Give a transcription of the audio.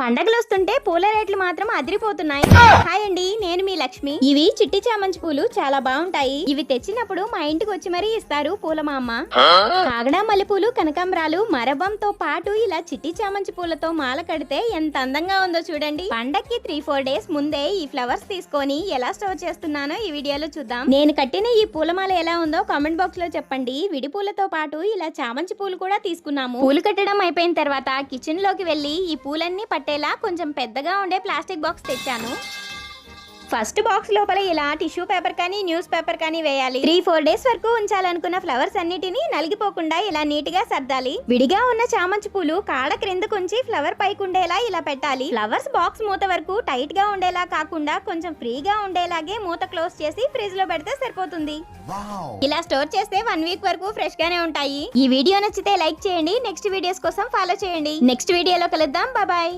పండగలు వస్తుంటే పూల రేట్లు మాత్రం అదిరిపోతున్నాయి. హాయ్ అండి, నేను మీ లక్ష్మి. ఇవి చిట్టి చామంతి పూలు చాలా బాగుంటాయి. ఇవి తెచ్చినప్పుడు మా ఇంటికి వచ్చి మరీ ఇస్తారు పూల మా అమ్మ. కాగడా మల్లెపూలు, కనకాంబరాలు, మరబంతో పాటు ఇలా చిట్టి చామంతి పూలతో మాల కడితే ఎంత అందంగా ఉందో చూడండి. పండక్కి 3-4 డేస్ ముందే ఈ ఫ్లవర్స్ తీసుకొని ఎలా స్టోర్ చేస్తున్నానో ఈ వీడియోలో చూద్దాం. నేను కట్టిన ఈ పూలమాల ఎలా ఉందో కామెంట్ బాక్స్ లో చెప్పండి. విడి పూలతో పాటు ఇలా చామంతి పూలు కూడా తీసుకున్నాము. పూలు కట్టడం అయిపోయిన తర్వాత కిచెన్ లోకి వెళ్లి ఈ పూలన్నీ పట్టేలా కొంచెం పెద్దగా ఉండే ప్లాస్టిక్ బాక్స్ తెచ్చాను. ఫస్ట్ బాక్స్ లోపల ఇలా టిష్యూ పేపర్ కానీ న్యూస్ పేపర్ కానీ వేయాలి. 3-4 డేస్ వరకు ఉంచాలనుకున్న ఫ్లవర్స్ అన్నిటిని నలిగిపోకుండా ఇలా నీట్ గా సర్దాలి. విడిగా ఉన్న చామంతి పూలు కాడ క్రిందకు ఉంచి ఫ్లవర్ పైకి ఉండేలా ఇలా పెట్టాలి. ఫ్లవర్స్ బాక్స్ మూత వరకు టైట్ గా ఉండేలా కాకుండా కొంచెం ఫ్రీగా ఉండేలాగే మూత క్లోజ్ చేసి ఫ్రిడ్జ్ లో పెడితే సరిపోతుంది. ఇలా స్టోర్ చేస్తే 1 వీక్ వరకు ఫ్రెష్ గానే ఉంటాయి. ఈ వీడియో నచ్చితే లైక్ చేయండి. నెక్స్ట్ వీడియోస్ కోసం ఫాలో చేయండి. నెక్స్ట్ వీడియోలో కలుద్దాం. బాయ్.